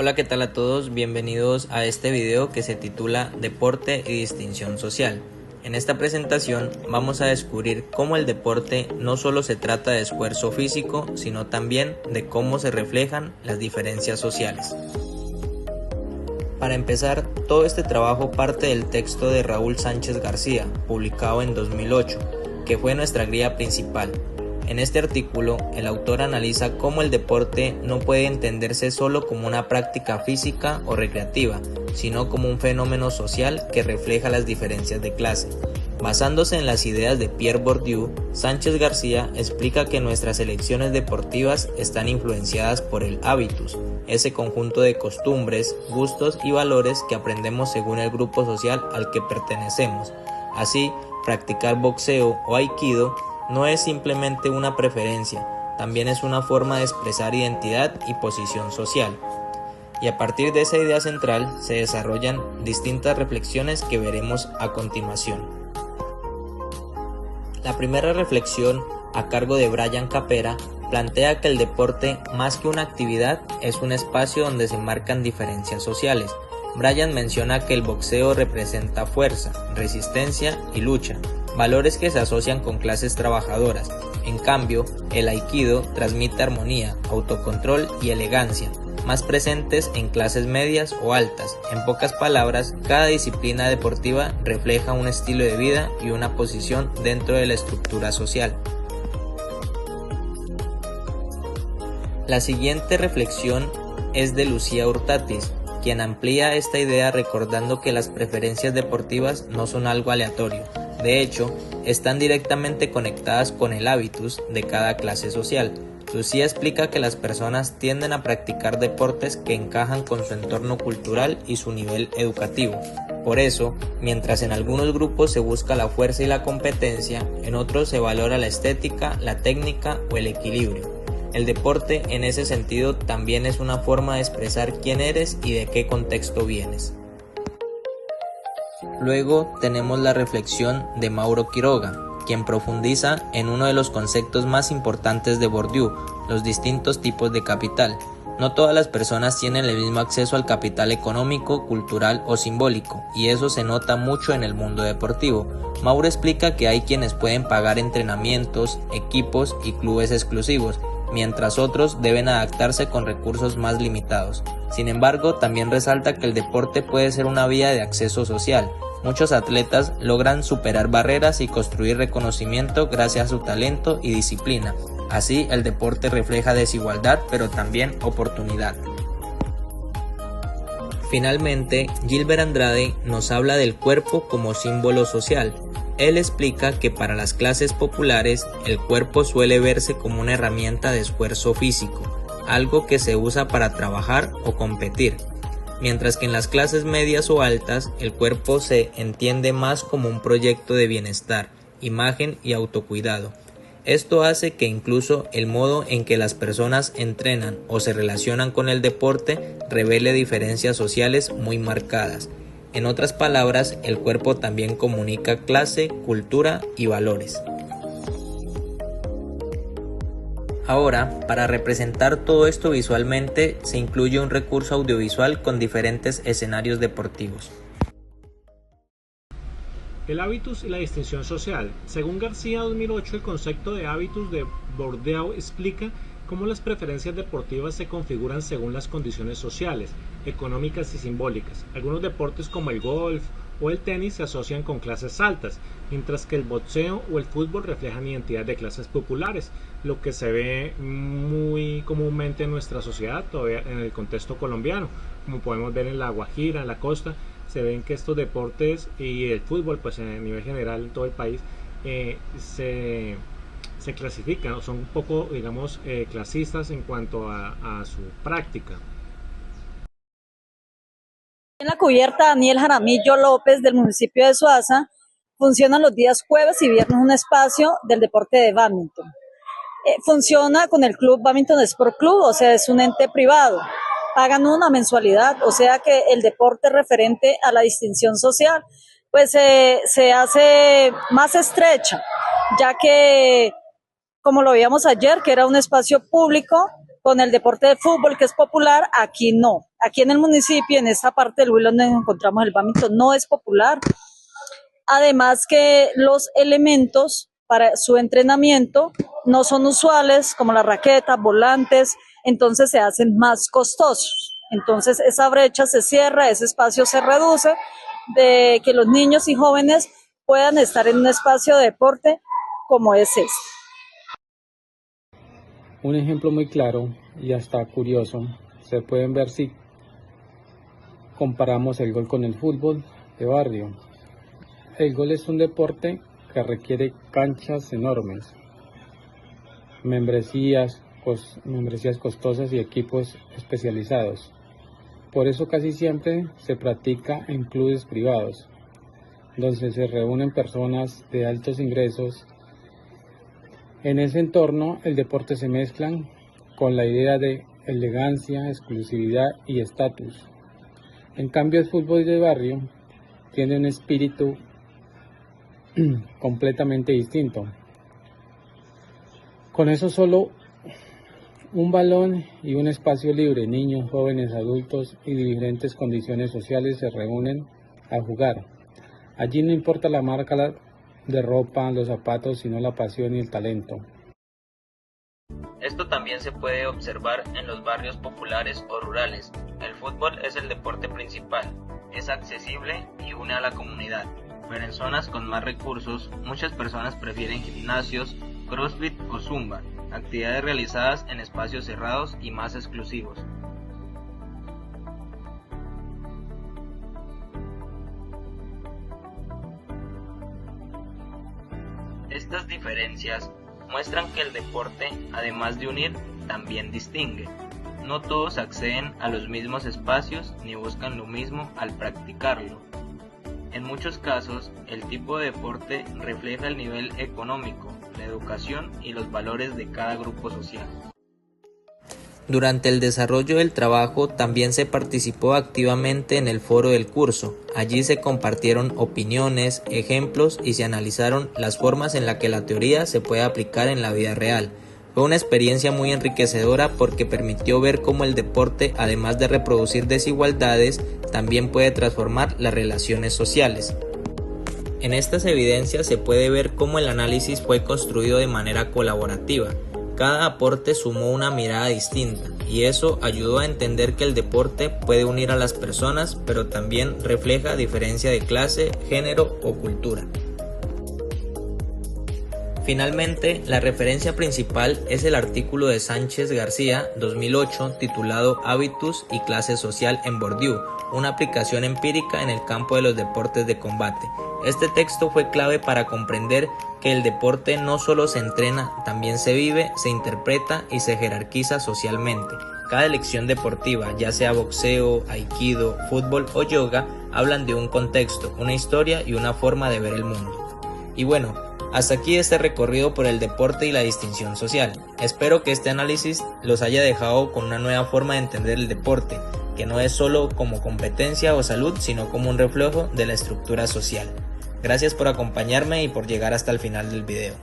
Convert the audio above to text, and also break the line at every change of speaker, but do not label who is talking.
Hola, ¿qué tal a todos? Bienvenidos a este video que se titula Deporte y distinción social. En esta presentación vamos a descubrir cómo el deporte no solo se trata de esfuerzo físico, sino también de cómo se reflejan las diferencias sociales. Para empezar, todo este trabajo parte del texto de Raúl Sánchez García, publicado en 2008, que fue nuestra guía principal. En este artículo, el autor analiza cómo el deporte no puede entenderse solo como una práctica física o recreativa, sino como un fenómeno social que refleja las diferencias de clase. Basándose en las ideas de Pierre Bourdieu, Sánchez García explica que nuestras elecciones deportivas están influenciadas por el hábitus, ese conjunto de costumbres, gustos y valores que aprendemos según el grupo social al que pertenecemos. Así, practicar boxeo o aikido no es simplemente una preferencia, también es una forma de expresar identidad y posición social. Y a partir de esa idea central se desarrollan distintas reflexiones que veremos a continuación. La primera reflexión, a cargo de Bryan Capera, plantea que el deporte, más que una actividad, es un espacio donde se marcan diferencias sociales. Bryan menciona que el boxeo representa fuerza, resistencia y lucha, valores que se asocian con clases trabajadoras. En cambio, el aikido transmite armonía, autocontrol y elegancia, más presentes en clases medias o altas. En pocas palabras, cada disciplina deportiva refleja un estilo de vida y una posición dentro de la estructura social. La siguiente reflexión es de Lucía Hurtatis, quien amplía esta idea recordando que las preferencias deportivas no son algo aleatorio. De hecho, están directamente conectadas con el hábitus de cada clase social. Lucía explica que las personas tienden a practicar deportes que encajan con su entorno cultural y su nivel educativo. Por eso, mientras en algunos grupos se busca la fuerza y la competencia, en otros se valora la estética, la técnica o el equilibrio. El deporte, en ese sentido, también es una forma de expresar quién eres y de qué contexto vienes. Luego tenemos la reflexión de Mauro Quiroga, quien profundiza en uno de los conceptos más importantes de Bourdieu, los distintos tipos de capital. No todas las personas tienen el mismo acceso al capital económico, cultural o simbólico, y eso se nota mucho en el mundo deportivo. Mauro explica que hay quienes pueden pagar entrenamientos, equipos y clubes exclusivos, mientras otros deben adaptarse con recursos más limitados. Sin embargo, también resalta que el deporte puede ser una vía de acceso social. Muchos atletas logran superar barreras y construir reconocimiento gracias a su talento y disciplina. Así, el deporte refleja desigualdad, pero también oportunidad. Finalmente, Gilbert Andrade nos habla del cuerpo como símbolo social. Él explica que para las clases populares, el cuerpo suele verse como una herramienta de esfuerzo físico, algo que se usa para trabajar o competir, mientras que en las clases medias o altas, el cuerpo se entiende más como un proyecto de bienestar, imagen y autocuidado. Esto hace que incluso el modo en que las personas entrenan o se relacionan con el deporte revele diferencias sociales muy marcadas. En otras palabras, el cuerpo también comunica clase, cultura y valores. Ahora, para representar todo esto visualmente, se incluye un recurso audiovisual con diferentes escenarios deportivos.
El hábitus y la distinción social. Según García 2008, el concepto de hábitus de Bourdieu explica cómo las preferencias deportivas se configuran según las condiciones sociales, económicas y simbólicas. Algunos deportes como el golf o el tenis se asocian con clases altas, mientras que el boxeo o el fútbol reflejan identidad de clases populares, lo que se ve muy comúnmente en nuestra sociedad, todavía en el contexto colombiano, como podemos ver en la Guajira, en la costa. Se ven que estos deportes y el fútbol, pues a nivel general en todo el país, se clasifican o son un poco, digamos, clasistas en cuanto a su práctica.
En la cubierta Daniel Jaramillo López del municipio de Suaza funcionan los días jueves y viernes un espacio del deporte de bádminton. Funciona con el club Badminton Sport Club, o sea, es un ente privado. Pagan una mensualidad, o sea que el deporte referente a la distinción social pues se hace más estrecha, ya que, como lo veíamos ayer, que era un espacio público, con el deporte de fútbol que es popular, aquí no. Aquí en el municipio, en esta parte del Huila donde encontramos el bádminton, no es popular. Además que los elementos para su entrenamiento no son usuales, como las raquetas, volantes, entonces se hacen más costosos. Entonces esa brecha se cierra, ese espacio se reduce, de que los niños y jóvenes puedan estar en un espacio de deporte como es este.
Un ejemplo muy claro y hasta curioso se pueden ver si comparamos el gol con el fútbol de barrio. El gol es un deporte que requiere canchas enormes, membresías costosas y equipos especializados. Por eso casi siempre se practica en clubes privados, donde se reúnen personas de altos ingresos. En ese entorno el deporte se mezclan con la idea de elegancia, exclusividad y estatus. En cambio el fútbol de barrio tiene un espíritu completamente distinto. Con eso solo un balón y un espacio libre, niños, jóvenes, adultos y diferentes condiciones sociales se reúnen a jugar. Allí no importa la marca de ropa, los zapatos, sino la pasión y el talento.
Esto también se puede observar en los barrios populares o rurales. El fútbol es el deporte principal, es accesible y une a la comunidad, pero en zonas con más recursos, muchas personas prefieren gimnasios, crossfit o zumba, actividades realizadas en espacios cerrados y más exclusivos. Estas diferencias muestran que el deporte, además de unir, también distingue. No todos acceden a los mismos espacios ni buscan lo mismo al practicarlo. En muchos casos, el tipo de deporte refleja el nivel económico, la educación y los valores de cada grupo social. Durante el desarrollo del trabajo también se participó activamente en el foro del curso. Allí se compartieron opiniones, ejemplos y se analizaron las formas en las que la teoría se puede aplicar en la vida real. Fue una experiencia muy enriquecedora porque permitió ver cómo el deporte, además de reproducir desigualdades, también puede transformar las relaciones sociales. En estas evidencias se puede ver cómo el análisis fue construido de manera colaborativa. Cada aporte sumó una mirada distinta y eso ayudó a entender que el deporte puede unir a las personas, pero también refleja diferencia de clase, género o cultura. Finalmente, la referencia principal es el artículo de Sánchez García, 2008, titulado Hábitus y clase social en Bourdieu, una aplicación empírica en el campo de los deportes de combate. Este texto fue clave para comprender que el deporte no solo se entrena, también se vive, se interpreta y se jerarquiza socialmente. Cada elección deportiva, ya sea boxeo, aikido, fútbol o yoga, hablan de un contexto, una historia y una forma de ver el mundo. Y bueno, hasta aquí este recorrido por el deporte y la distinción social. Espero que este análisis los haya dejado con una nueva forma de entender el deporte, que no es solo como competencia o salud, sino como un reflejo de la estructura social. Gracias por acompañarme y por llegar hasta el final del video.